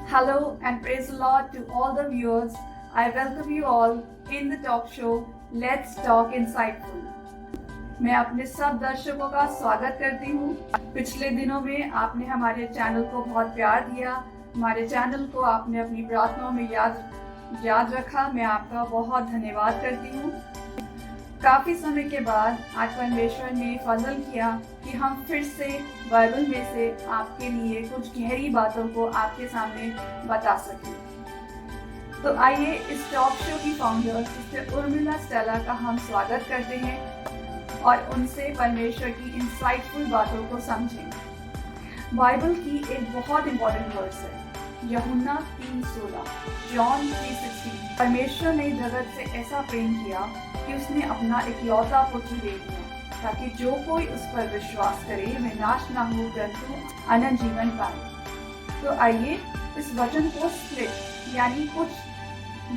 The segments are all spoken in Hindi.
Hello and praise the Lord to all the viewers. I welcome you all in the talk show Let's Talk Insightful. मैं अपने सब दर्शकों का स्वागत करती हूँ। पिछले दिनों में आपने हमारे चैनल को बहुत प्यार दिया, हमारे चैनल को आपने अपनी प्रार्थनाओं में याद रखा। मैं आपका बहुत धन्यवाद करती हूँ। काफी समय के बाद आज परमेश्वर ने फजल किया कि हम फिर से बाइबल में से आपके लिए कुछ गहरी बातों को आपके सामने बता सकें। तो आइए इस टॉक शो की फाउंडर सिस्टर उर्मिला स्टेला का हम स्वागत करते हैं और उनसे परमेश्वर की इंसाइटफुल बातों को समझें। बाइबल की एक बहुत इंपॉर्टेंट वर्स है यूहन्ना 3:16, जॉन 3:16। परमेश्वर ने जगत से ऐसा प्रेम किया कि उसने अपना इकलौता पुत्र दे दिया ताकि जो कोई उस पर विश्वास करे वह नाश ना हो परंतु अनंत जीवन पाए। तो आइए इस वचन को स्प्लिट यानी कुछ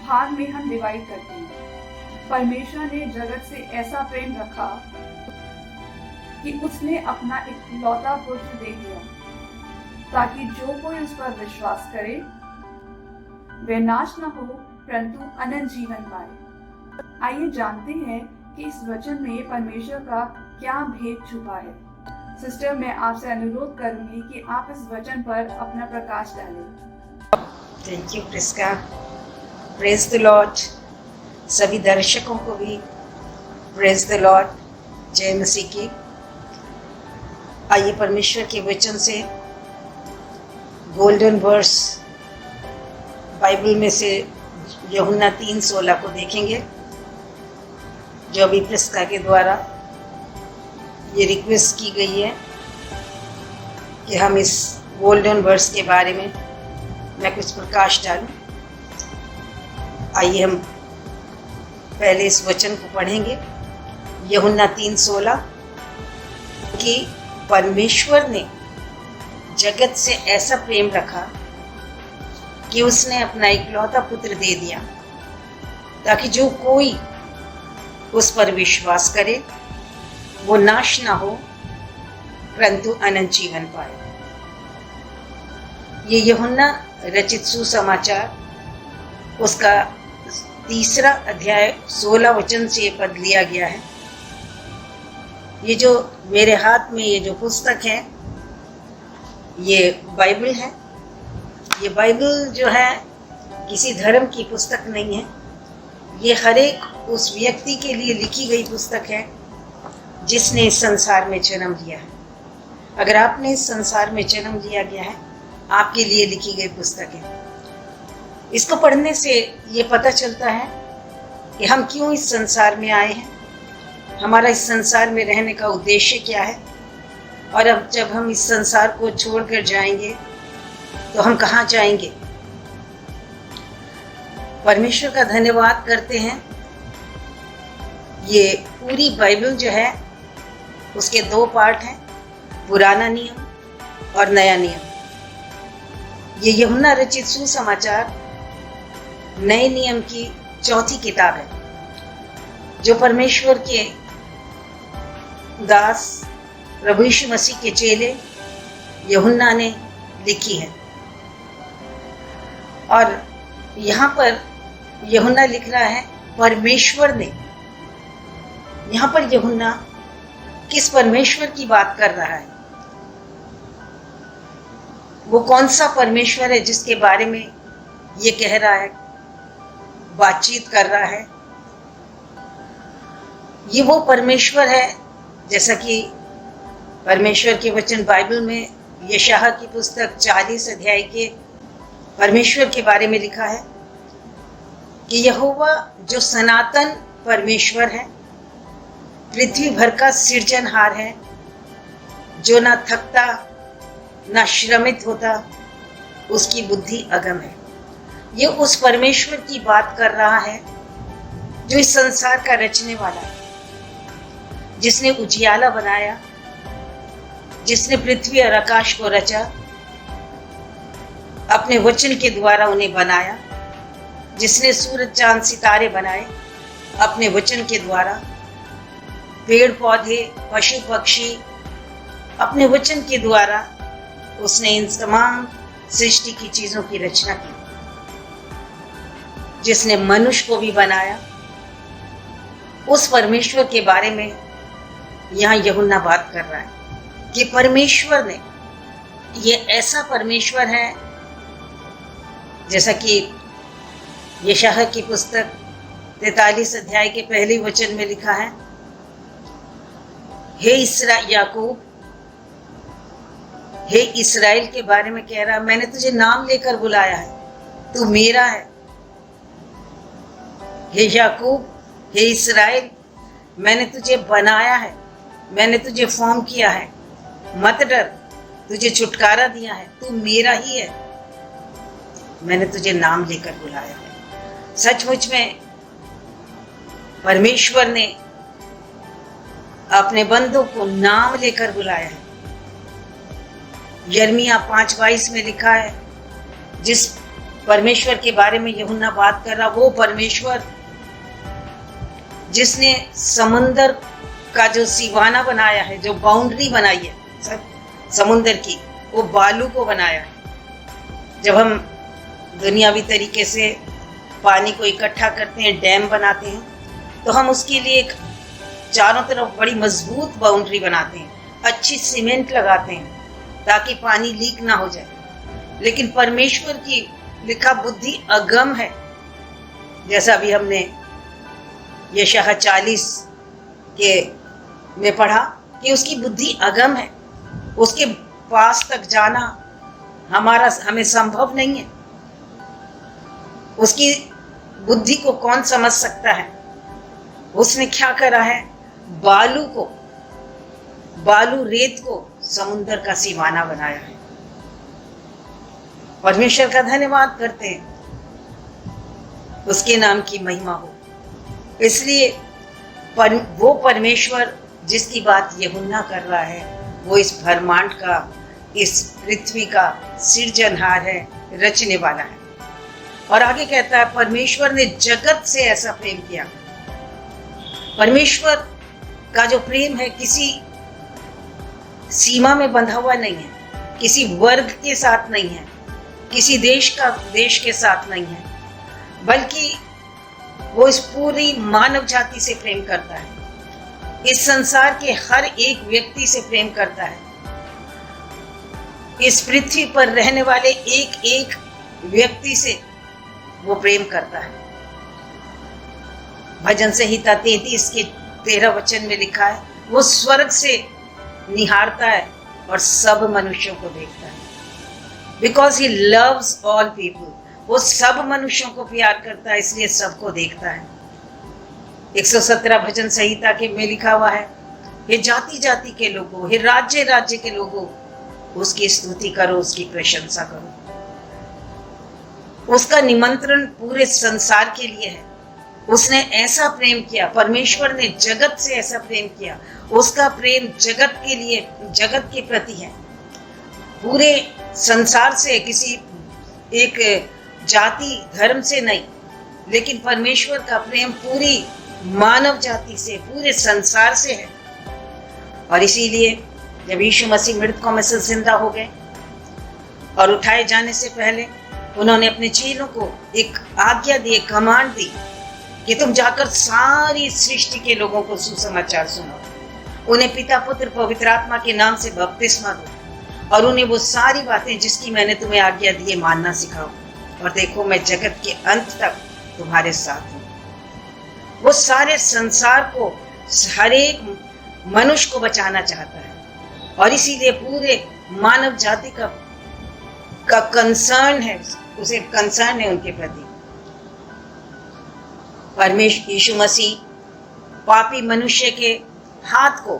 भाग में हम डिवाइड करते हैं। परमेश्वर ने जगत से ऐसा प्रेम रखा कि उसने अपना इकलौता पुत्र दे दिया ताकि जो कोई उस पर विश्वास करे वह नाश न हो परंतु अनंत जीवन पाए। आइए जानते हैं कि इस वचन में परमेश्वर का क्या भेद छुपा है। सिस्टर, मैं आपसे अनुरोध करूंगी कि आप इस वचन पर अपना प्रकाश डालें। Thank you Prisca. Praise the Lord. सभी दर्शकों को भी प्रेज द लॉर्ड, जय मसीह की। आइए परमेश्वर के वचन से गोल्डन वर्स बाइबल में से यूहन्ना 3:16 को देखेंगे, जो अभी प्रिस्का के द्वारा ये रिक्वेस्ट की गई है कि हम इस गोल्डन वर्स के बारे में मैं कुछ प्रकाश डालूं। आइए हम पहले इस वचन को पढ़ेंगे। यूहन्ना 3:16 कि परमेश्वर ने जगत से ऐसा प्रेम रखा कि उसने अपना इकलौता पुत्र दे दिया ताकि जो कोई उस पर विश्वास करे वो नाश ना हो परंतु अनंत जीवन पाए। ये यूहन्ना रचित सुसमाचार उसका 3 अध्याय 16 वचन से ये पद लिया गया है। ये जो मेरे हाथ में ये जो पुस्तक है ये बाइबल है। ये बाइबल जो है किसी धर्म की पुस्तक नहीं है, ये हर एक उस व्यक्ति के लिए लिखी गई पुस्तक है जिसने इस संसार में जन्म लिया है। अगर आपने इस संसार में जन्म लिया गया है, आपके लिए लिखी गई पुस्तक है। इसको पढ़ने से ये पता चलता है कि हम क्यों इस संसार में आए हैं, हमारा इस संसार में रहने का उद्देश्य क्या है, और अब जब हम इस संसार को छोड़कर जाएंगे तो हम कहाँ जाएंगे। परमेश्वर का धन्यवाद करते हैं। ये पूरी बाइबल जो है उसके 2 पार्ट हैं, पुराना नियम और नया नियम। ये यूहन्ना रचित सुसमाचार नए नियम की चौथी किताब है जो परमेश्वर के दास प्रभु यीशु मसीह के चेले यूहन्ना ने लिखी है। और यहाँ पर यूहन्ना लिख रहा है परमेश्वर ने। यहाँ पर यूहन्ना किस परमेश्वर की बात कर रहा है? वो कौन सा परमेश्वर है जिसके बारे में ये कह रहा है, बातचीत कर रहा है? ये वो परमेश्वर है जैसा कि परमेश्वर के वचन बाइबल में यशायाह की पुस्तक 40 अध्याय के परमेश्वर के बारे में लिखा है कि यहोवा जो सनातन परमेश्वर है, पृथ्वी भर का सृजनहार है, जो ना थकता ना श्रमित होता, उसकी बुद्धि अगम है। ये उस परमेश्वर की बात कर रहा है जो इस संसार का रचने वाला है, जिसने उजियाला बनाया, जिसने पृथ्वी और आकाश को रचा, अपने वचन के द्वारा उन्हें बनाया, जिसने सूरज चांद सितारे बनाए अपने वचन के द्वारा, पेड़ पौधे पशु पक्षी अपने वचन के द्वारा उसने इन तमाम सृष्टि की चीजों की रचना की, जिसने मनुष्य को भी बनाया, उस परमेश्वर के बारे में यहाँ यूहन्ना बात कर रहा है कि परमेश्वर ने, ये ऐसा परमेश्वर है, जैसा कि यशायाह की पुस्तक 43 अध्याय के पहले वचन में लिखा है, हे याकूब, हे इस्राएल के बारे में कह रहा है, मैंने तुझे नाम लेकर बुलाया है, तू मेरा है। हे याकूब, हे इस्राएल, मैंने तुझे बनाया है, मैंने तुझे फॉर्म किया है, मत डर, तुझे छुटकारा दिया है, तू मेरा ही है, मैंने तुझे नाम लेकर बुलाया है। सचमुच में परमेश्वर ने अपने बंदों को नाम लेकर बुलाया है। यिर्मयाह 5:22 में लिखा है, जिस परमेश्वर के बारे में यूहन्ना बात कर रहा, वो परमेश्वर जिसने समुंदर का जो सीवाना बनाया है, जो बाउंड्री बनाई है समुंदर की, वो बालू को बनाया है। जब हम दुनियावी तरीके से पानी को इकट्ठा करते हैं, डैम बनाते हैं, तो हम उसके लिए एक चारों तरफ बड़ी मजबूत बाउंड्री बनाते हैं, अच्छी सीमेंट लगाते हैं ताकि पानी लीक ना हो जाए। लेकिन परमेश्वर की लिखा बुद्धि अगम है, जैसा अभी हमने यशायाह 40 के में पढ़ा कि उसकी बुद्धि अगम है, उसके पास तक जाना हमें संभव नहीं है। उसकी बुद्धि को कौन समझ सकता है? उसने क्या करा है, बालू रेत को समुंदर का सीमाना बनाया है। परमेश्वर का धन्यवाद करते हैं, उसके नाम की महिमा हो। इसलिए वो परमेश्वर जिसकी बात यूहन्ना कर रहा है, वो इस ब्रह्मांड का, इस पृथ्वी का सृजनहार है, रचने वाला है। और आगे कहता है, परमेश्वर ने जगत से ऐसा प्रेम किया। परमेश्वर का जो प्रेम है किसी सीमा में बंधा हुआ नहीं है, किसी वर्ग के साथ नहीं है, किसी देश के साथ नहीं है, बल्कि वो इस पूरी मानव जाति से प्रेम करता है, इस संसार के हर एक व्यक्ति से प्रेम करता है, इस पृथ्वी पर रहने वाले एक एक व्यक्ति से वो प्रेम करता है। भजन संहिता 33 के 13 वचन में लिखा है, वो स्वर्ग से निहारता है और सब मनुष्यों को देखता है। Because he loves all people, वो सब मनुष्यों को प्यार करता है, इसलिए सबको देखता है। 117 भजन संहिता के में लिखा हुआ है, हे जाति जाति के लोगों, हे राज्य राज्य के लोगों, उसकी स्तुति करो, उसकी प्रशंसा करो। उसका निमंत्रण पूरे संसार के लिए है। उसने ऐसा प्रेम किया, परमेश्वर ने जगत से ऐसा प्रेम किया, उसका प्रेम जगत के लिए, जगत के प्रति है, पूरे संसार से, किसी एक जाति धर्म से नहीं, लेकिन परमेश्वर का प्रेम पूरी मानव जाति से, पूरे संसार से है। और इसीलिए जब यीशु मसीह मृतकों में से जिंदा हो गए और उठाए जाने से पहले उन्होंने अपने चेलों को एक आज्ञा दी, एक कमांड दी कि तुम जाकर सारी सृष्टि के लोगों को सुसमाचार सुनाओ, उन्हें पिता पुत्र पवित्र आत्मा के नाम से बपतिस्मा दो और उन्हें वो सारी बातें जिसकी मैंने तुम्हें आज्ञा दी है मानना सिखाओ, और देखो मैं जगत के अंत तक तुम्हारे साथ हूँ। वो सारे संसार को, हर एक मनुष्य को बचाना चाहता है, और इसीलिए पूरे मानव जाति का कंसर्न है, उसे कंसर्न है उनके प्रति। परमेश्वर यीशु मसीह पापी मनुष्य के हाथ को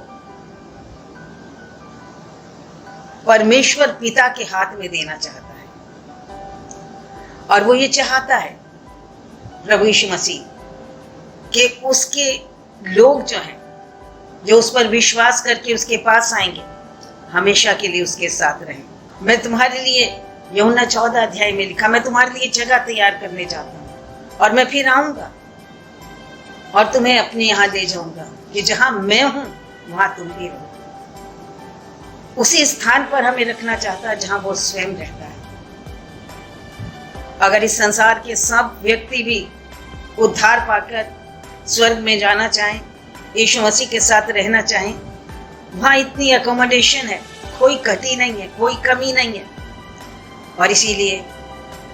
परमेश्वर पिता के हाथ में देना चाहता है, और वो ये चाहता है प्रभु यीशु मसीह कि उसके लोग जो हैं, जो उस पर विश्वास करके उसके पास आएंगे, हमेशा के लिए उसके साथ रहें। मैं तुम्हारे लिए, यूहन्ना 14 अध्याय में लिखा, मैं तुम्हारे लिए जगह तैयार करने जाता हूँ और मैं फिर आऊंगा और तुम्हें अपने यहाँ ले जाऊंगा कि जहां मैं हूं वहां तुम भी रहो। उसी स्थान पर हमें रखना चाहता है जहां वो स्वयं रहता है। अगर इस संसार के सब व्यक्ति भी उद्धार पाकर स्वर्ग में जाना चाहें, यीशु मसीह के साथ रहना चाहें, वहाँ इतनी अकोमोडेशन है, कोई कमी नहीं है, कोई कमी नहीं है। और इसीलिए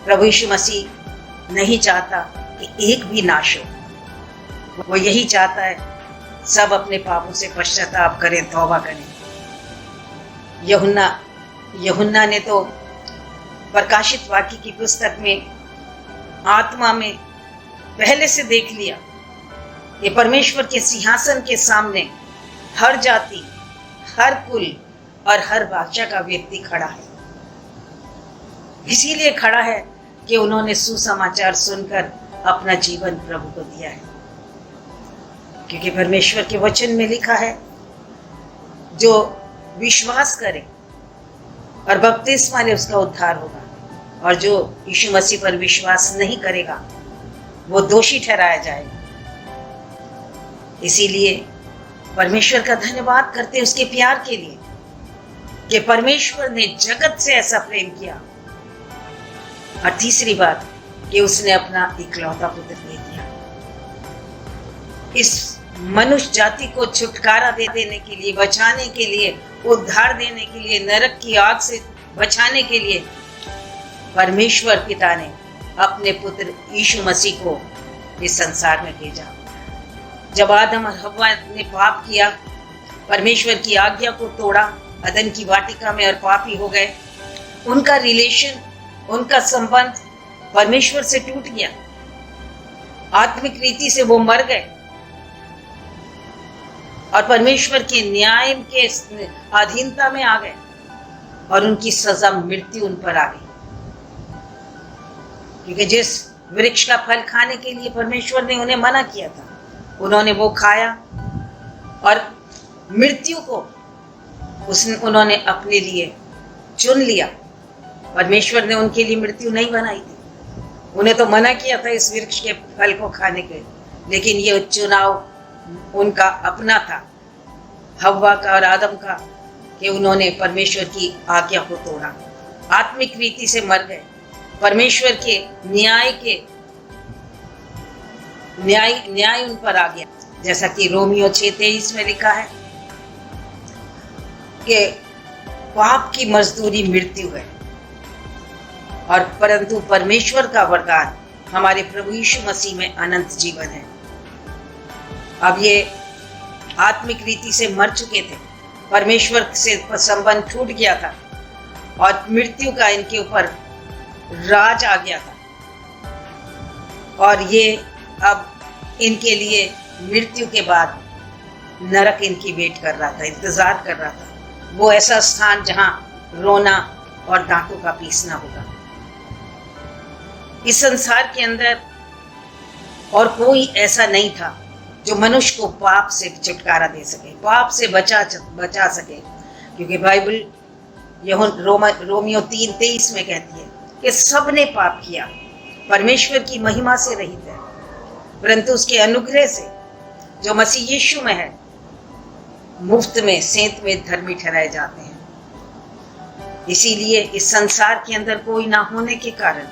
प्रभु यीशु मसीह नहीं चाहता कि एक भी नाश हो। वो यही चाहता है सब अपने पापों से पश्चाताप करें, तौबा करें। यूहन्ना ने तो प्रकाशित वाक्य की पुस्तक में आत्मा में पहले से देख लिया कि परमेश्वर के सिंहासन के सामने हर जाति, हर कुल और हर भाषा का व्यक्ति खड़ा है। इसीलिए खड़ा है कि उन्होंने सुसमाचार सुनकर अपना जीवन प्रभु को दिया है, क्योंकि परमेश्वर के वचन में लिखा है, जो विश्वास करे और बपतिस्मा ले उसका उद्धार होगा, और जो यीशु मसीह पर विश्वास नहीं करेगा वो दोषी ठहराया जाएगा। इसीलिए परमेश्वर का धन्यवाद करते हैं उसके प्यार के लिए कि परमेश्वर ने जगत से ऐसा प्रेम किया। और तीसरी बात कि उसने अपना इकलौता पुत्र दे दिया। इस मनुष्य जाति को छुटकारा दे देने के लिए, बचाने के लिए, उद्धार देने के लिए, नरक की आग से बचाने के लिए परमेश्वर पिता ने अपने पुत्र यीशु मसीह को इस संसार में भेजा। जब आदम और हव्वा ने पाप किया, परमेश्वर की आज्ञा को तोड़ा, अदन की वाटिका में और पापी हो गए, उनका रिलेशन, उनका संबंध परमेश्वर से टूट गया। आत्मिक रीति से वो मर गए और परमेश्वर के न्याय के अधीनता में आ गए और उनकी सजा मृत्यु उन पर आ गई। क्योंकि जिस वृक्ष का फल खाने के लिए परमेश्वर ने उन्हें मना किया था, उन्होंने वो खाया और मृत्यु को उन्होंने अपने लिए चुन लिया। परमेश्वर ने उनके लिए मृत्यु नहीं बनाई थी, उन्हें तो मना किया था इस वृक्ष के फल को खाने के, लेकिन ये चुनाव उनका अपना था, हव्वा का और आदम का, कि उन्होंने परमेश्वर की आज्ञा को तोड़ा, आत्मिक रीति से मर गए। परमेश्वर के न्याय उन पर आ गया, जैसा कि रोमियो 6:23 में लिखा है कि पाप की मजदूरी मृत्यु है, और परंतु परमेश्वर का वरदान हमारे प्रभु यीशु मसीह में अनंत जीवन है। अब ये आत्मिक रीति से मर चुके थे, परमेश्वर से संबंध टूट गया था और मृत्यु का इनके ऊपर राज आ गया था, और ये अब इनके लिए मृत्यु के बाद नरक इनकी वेट कर रहा था, इंतजार कर रहा था। वो ऐसा स्थान जहां रोना और दांतों का पीसना होगा। इस संसार के अंदर और कोई ऐसा नहीं था जो मनुष्य को पाप से छुटकारा दे सके, पाप से बचा सके, क्योंकि बाइबल रोमियो 3:23 में कहती है कि सबने पाप किया, परमेश्वर की महिमा से रहित है, परंतु उसके अनुग्रह से जो मसीह यीशु में है मुफ्त में सेंत में धर्मी ठहराए जाते हैं। इसीलिए इस संसार के अंदर कोई ना होने के कारण,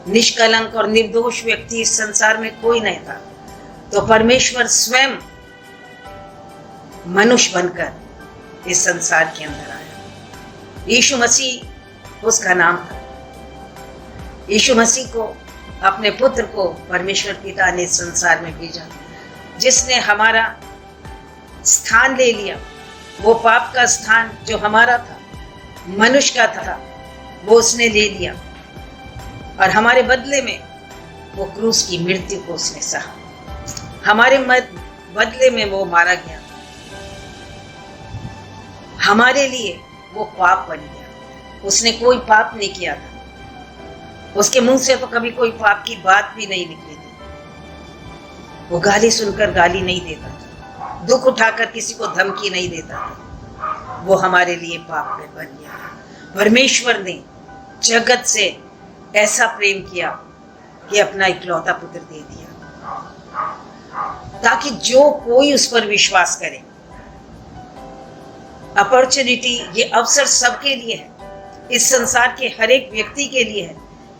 निष्कलंक और निर्दोष व्यक्ति इस संसार में कोई नहीं था, तो परमेश्वर स्वयं मनुष्य बनकर इस संसार के अंदर आया। यीशु मसीह उसका नाम था। यीशु मसीह को, अपने पुत्र को परमेश्वर पिता ने संसार में भेजा, जिसने हमारा स्थान ले लिया। वो पाप का स्थान जो हमारा था, मनुष्य का था, वो उसने ले लिया, और हमारे बदले में वो क्रूस की मृत्यु को उसने सहा। हमारे बदले में वो मारा गया, हमारे लिए वो पाप बन गया। उसने कोई पाप नहीं किया था, उसके मुंह से तो कभी कोई पाप की बात भी नहीं निकली थी। वो गाली सुनकर गाली नहीं देता था, दुख उठाकर किसी को धमकी नहीं देता था। वो हमारे लिए पाप में बन गया। परमेश्वर ने जगत से ऐसा प्रेम किया कि अपना इकलौता पुत्र दे दिया, ताकि जो कोई उस पर विश्वास करे। अपॉर्चुनिटी, ये अवसर सबके लिए है, इस संसार के हर एक व्यक्ति के लिए है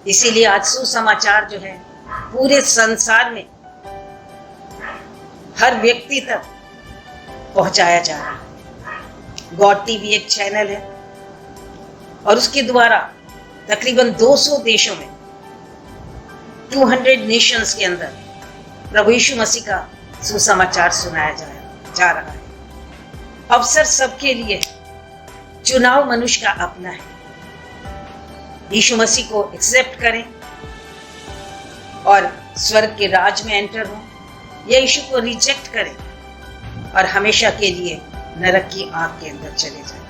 इसीलिए आज सुसमाचार जो है पूरे संसार में हर व्यक्ति तक पहुंचाया जा रहा है। गॉड टीवी एक चैनल है और उसके द्वारा तकरीबन 200 देशों में 200 नेशंस के अंदर प्रभु यीशु मसीह का सुसमाचार सुनाया जा रहा है। अवसर सबके लिए, चुनाव मनुष्य का अपना है। यीशु मसीह को एक्सेप्ट करें और स्वर्ग के राज में एंटर हो, या यीशु को रिजेक्ट करें और हमेशा के लिए नरक की आग के अंदर चले जाएं।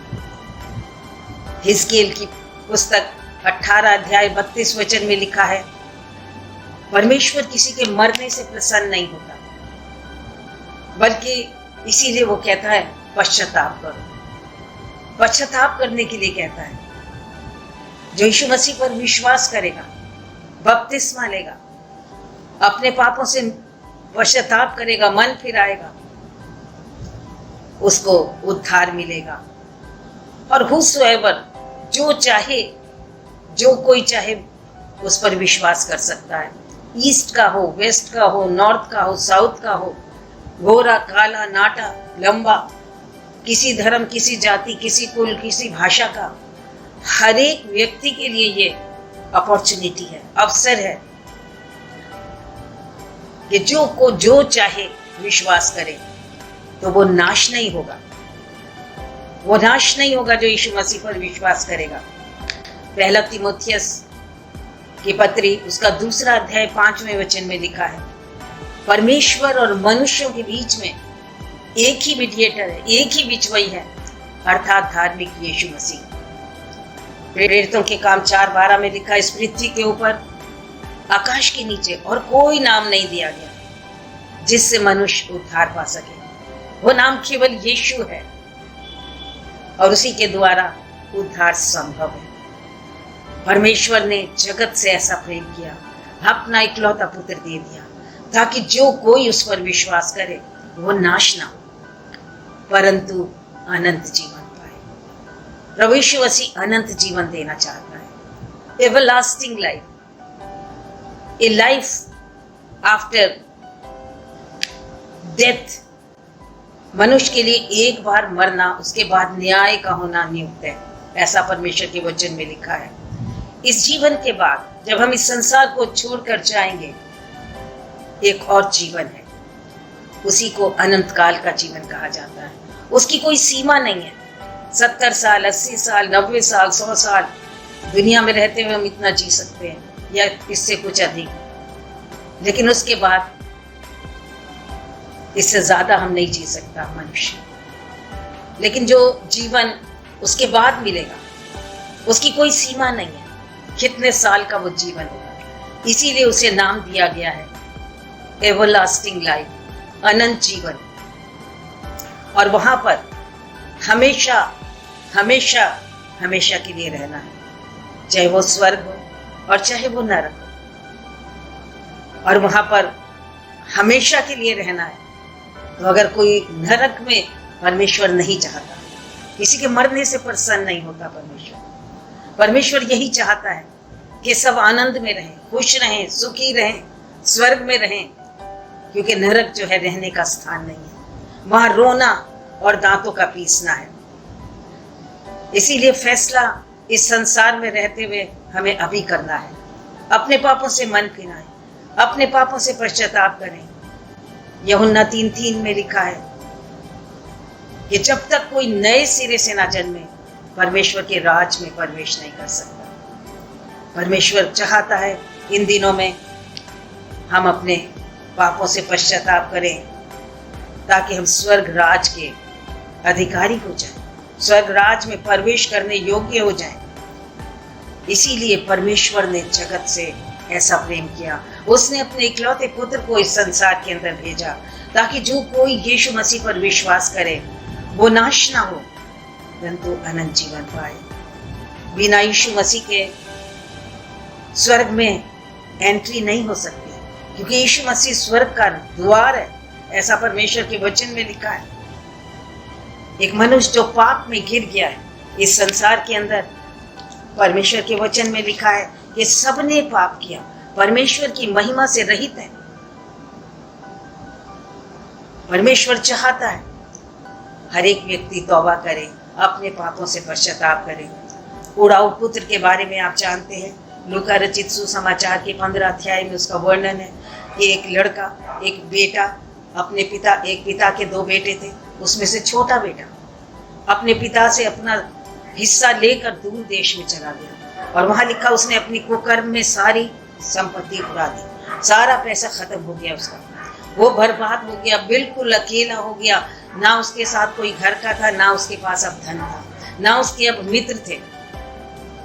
हिजकीएल की पुस्तक 18 अध्याय 32 वचन में लिखा है, परमेश्वर किसी के मरने से प्रसन्न नहीं होता, बल्कि इसीलिए वो कहता है पश्चाताप करो। पश्चाताप करने के लिए कहता है। जो यीशु मसीह पर विश्वास करेगा, बपतिस्मा लेगा, अपने पापों से पश्चाताप करेगा, मन फिराएगा, उसको उद्धार मिलेगा। और हुसोएवर, जो चाहे, जो कोई चाहे उस पर विश्वास कर सकता है। ईस्ट का हो, वेस्ट का हो, नॉर्थ का हो, साउथ का हो, गोरा, काला, नाटा, लंबा, किसी धर्म, किसी जाति, किसी कुल, किसी भाषा का, हर एक व्यक्ति के लिए ये अपॉर्चुनिटी है, अवसर है कि जो चाहे विश्वास करे तो वो नाश नहीं होगा। वो नाश नहीं होगा जो यीशु मसीह पर विश्वास करेगा। पहला तीमुथियुस की पत्री उसका 2 अध्याय 5वें वचन में लिखा है, परमेश्वर और मनुष्यों के बीच में एक ही मीडिएटर है, एक ही बिचवई है, अर्थात धार्मिक यीशु मसीह। प्रेरितों के काम 4:12 में लिखा, इस पृथ्वी के ऊपर आकाश के नीचे और कोई नाम नहीं दिया गया जिससे मनुष्य उद्धार पा सके। वो नाम केवल यीशु है और उसी के द्वारा उद्धार संभव है। परमेश्वर ने जगत से ऐसा प्रेम किया, अपना इकलौता पुत्र दे दिया, ताकि जो कोई उस पर विश्वास करे वो नाश ना हो परंतु अनंत जीवन पाए। प्रभु यीशु मसीह अनंत जीवन देना चाहता है, एवरलास्टिंग लाइफ, ए लाइफ आफ्टर डेथ। मनुष्य के लिए एक बार मरना, उसके बाद न्याय का होना नियुक्त है, ऐसा परमेश्वर के वचन में लिखा है। इस जीवन के बाद जब हम इस संसार को छोड़कर जाएंगे, एक और जीवन है, उसी को अनंत काल का जीवन कहा जाता है। उसकी कोई सीमा नहीं है। 70 साल, 80 साल, 90 साल, 100 साल दुनिया में रहते हुए हम इतना जी सकते हैं, या इससे कुछ अधिक, लेकिन उसके बाद इससे ज्यादा हम नहीं जी सकता मनुष्य। लेकिन जो जीवन उसके बाद मिलेगा, उसकी कोई सीमा नहीं है, कितने साल का वो जीवन होगा। इसीलिए उसे नाम दिया गया है एवरलास्टिंग लाइफ, अनंत जीवन। और वहां पर हमेशा हमेशा हमेशा के लिए रहना है, चाहे वो स्वर्ग हो और चाहे वो नरक हो। और वहां पर हमेशा के लिए रहना है। तो अगर कोई नरक में परमेश्वर नहीं चाहता, किसी के मरने से प्रसन्न नहीं होता परमेश्वर यही चाहता है कि सब आनंद में रहें, खुश रहें, सुखी रहें, स्वर्ग में रहें, क्योंकि नरक जो है रहने का स्थान नहीं है, वहां रोना और दांतों का पीसना है। इसीलिए फैसला इस संसार में रहते हुए हमें अभी करना है। अपने पापों से मन फिराएं, अपने पापों से पश्चाताप करें। यूहन्ना 3:3 में लिखा है कि जब तक कोई नए सिरे से ना जन्मे, परमेश्वर के राज में प्रवेश नहीं कर सकता। परमेश्वर चाहता है इन दिनों में हम अपने पापों से पश्चाताप करें, ताकि हम स्वर्ग राज के अधिकारी हो जाएं, स्वर्ग राज में प्रवेश करने योग्य हो जाएं। इसीलिए परमेश्वर ने जगत से ऐसा प्रेम किया, उसने अपने इकलौते पुत्र को इस संसार के अंदर भेजा, ताकि जो कोई यीशु मसीह पर विश्वास करे वो नाश ना हो परंतु अनंत जीवन पाए। बिना यीशु मसीह के स्वर्ग में एंट्री नहीं हो सकती, क्योंकि यीशु मसीह स्वर्ग का द्वार है, ऐसा परमेश्वर के वचन में लिखा है। एक मनुष्य जो पाप में गिर गया है इस संसार के अंदर, परमेश्वर के वचन में लिखा है कि सबने पाप किया, परमेश्वर की महिमा से रहित है। परमेश्वर चाहता है हर एक व्यक्ति तौबा करे, अपने पापों से पश्चाताप करे। उड़ाऊ पुत्र के बारे में आप जानते हैं, लूका रचित सुसमाचार के 15 अध्याय में उसका वर्णन है कि एक लड़का, एक बेटा, अपने पिता, एक पिता के 2 बेटे थे, उसमें से छोटा बेटा अपने पिता से अपना हिस्सा लेकर दूर देश में चला गया, और वहां लिखा उसने अपनी कुकर्म में सारी संपत्ति उड़ा दी, सारा पैसा खत्म हो गया उसका, वो बर्बाद हो गया, बिल्कुल अकेला हो गया। ना उसके साथ कोई घर का था, ना उसके पास अब धन था, ना उसके अब मित्र थे।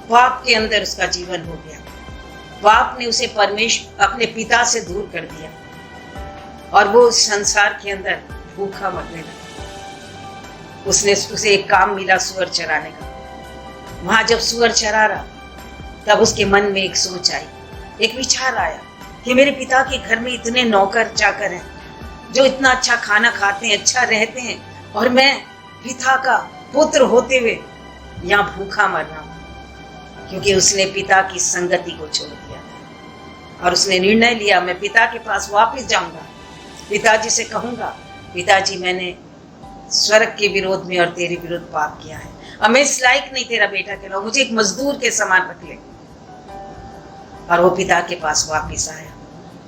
पाप के अंदर उसका जीवन हो गया। पाप ने उसे परमेश्वर अपने पिता से दूर कर दिया और वो उस संसार के अंदर भूखा मरने लगा। उसे एक काम मिला सुअर चराने का। वहां जब सुअर चरा रहा तब उसके मन में एक सोच आई, एक विचार आया कि मेरे पिता के घर में इतने नौकर चाकर हैं जो इतना अच्छा खाना खाते हैं, अच्छा रहते हैं, और मैं पिता का पुत्र होते हुए यहाँ भूखा मर रहा हूँ। क्योंकि उसने पिता की संगति को छोड़ दिया और उसने निर्णय लिया, मैं पिता के पास वापस जाऊंगा, पिताजी से कहूंगा, पिताजी मैंने स्वर्ग के विरोध में और तेरे विरुद्ध पाप किया है, अब मैं इस लायक नहीं तेरा बेटा कहलाऊं, मुझे एक मजदूर के समान रख ले। और वो पिता के पास वापस आया।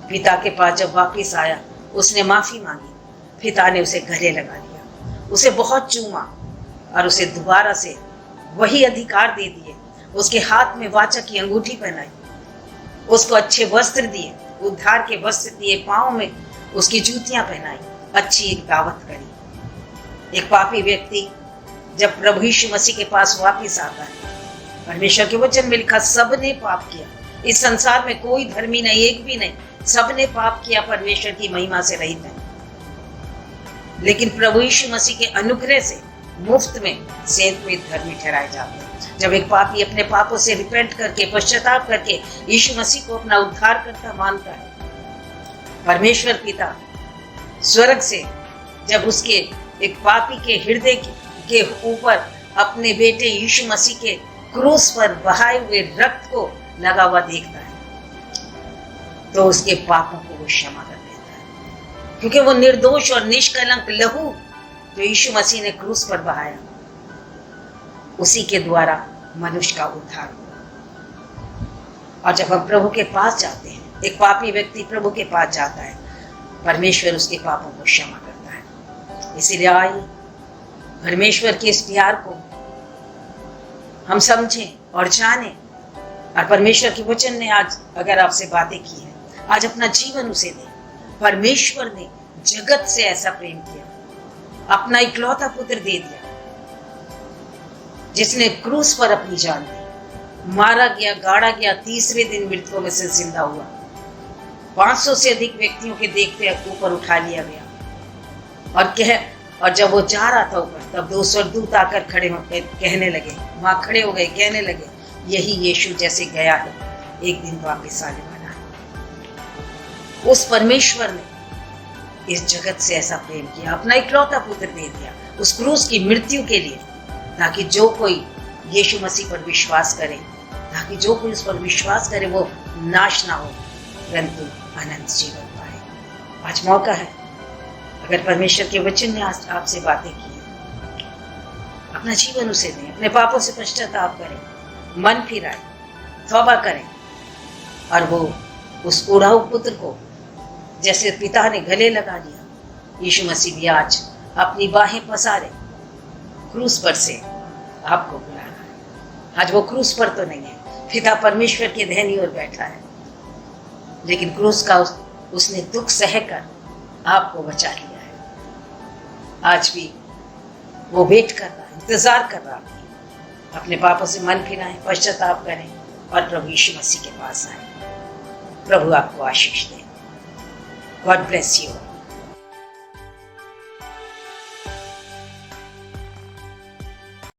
पिता के पास जब वापस आया उसने माफी मांगी, पिता ने उसे गले लगा लिया, उसे बहुत चूमा और उसे दोबारा से वही अधिकार दे दिए। उसके हाथ में वाचा की अंगूठी पहनाई, उसको अच्छे वस्त्र दिए, उद्धार के वस्त्र दिए, पाँव में उसकी जूतियां पहनाई, अच्छी एक दावत करी। एक पापी व्यक्ति जब प्रभु यीशु मसीह के पास वापस आता है, परमेश्वर के वचन में लिखा सबने पाप किया, इस संसार में कोई धर्मी नहीं, एक भी नहीं, सबने पाप किया, परमेश्वर की महिमा से रहित है। लेकिन प्रभु यीशु मसीह के अनुग्रह से मुफ्त में सेंतमित धर्मी ठहराए जाते हैं। जब एक पापी अपने पापों से रिपेंट करके, पश्चाताप करके यीशु मसीह को अपना उद्धारकर्ता मानता है, परमेश्वर पिता स्वर्ग से जब उसके एक पापी के हृदय के ऊपर अपने बेटे यीशु मसीह के क्रूस पर बहाए हुए रक्त को लगा हुआ देखता है तो उसके पापों को वो क्षमा कर देता है, क्योंकि वो निर्दोष और निष्कलंक लहू जो यीशु मसीह ने क्रूस पर बहाया, उसी के द्वारा मनुष्य का उद्धार हुआ। और जब हम प्रभु के पास जाते हैं, एक पापी व्यक्ति प्रभु के पास जाता है, परमेश्वर उसके पापों को क्षमा करता है। इसीलिए आइए परमेश्वर के इस प्यार को हम समझें और जानें। और परमेश्वर के वचन ने आज अगर आपसे बातें की है, आज अपना जीवन उसे दें। परमेश्वर ने जगत से ऐसा प्रेम किया, अपना इकलौता पुत्र दे दिया, जिसने क्रूस पर अपनी जान दी, मारा गया, गाड़ा गया, तीसरे दिन मृतकों में से जिंदा हुआ, 500 से अधिक व्यक्तियों के देखते ऊपर उठा लिया गया। और जब वो जा रहा था ऊपर, तब 2 स्वर्गदूत आकर खड़े होकर कहने लगे, वहां खड़े हो गए, कहने लगे, यही यीशु जैसे गया है एक दिन वापस आने वाला है। उस परमेश्वर ने इस जगत से ऐसा प्रेम किया, अपना इकलौता पुत्र दे दिया उस क्रूस की मृत्यु के लिए, ताकि जो कोई यीशु मसीह पर विश्वास करे, ताकि जो कोई उस पर विश्वास करे वो नाश ना हो, परंतु अनंत जीवन पाए। आज मौका है, अगर परमेश्वर के वचन ने आज आपसे बातें की, अपना जीवन उसे दें, अपने पापों से पश्चाताप करें, मन फिराए, तौबा करें, और वो उस उड़ाऊ पुत्र को जैसे पिता ने गले लगा लिया, यीशु मसीह भी आज अपनी बाहें पसारे क्रूस पर से आपको बुला रहा है। आज वो क्रूस पर तो नहीं है, पिता परमेश्वर के दाहिनी ओर बैठा है, लेकिन क्रूस का उसने दुख सहकर आपको बचा लिया है। आज भी वो वेट कर रहा है, इंतजार कर रहा है। अपने पापों से मन फिराएं, पश्चाताप करें और प्रभु यीशु मसीह के पास आए। प्रभु आपको आशीष दे। God bless you.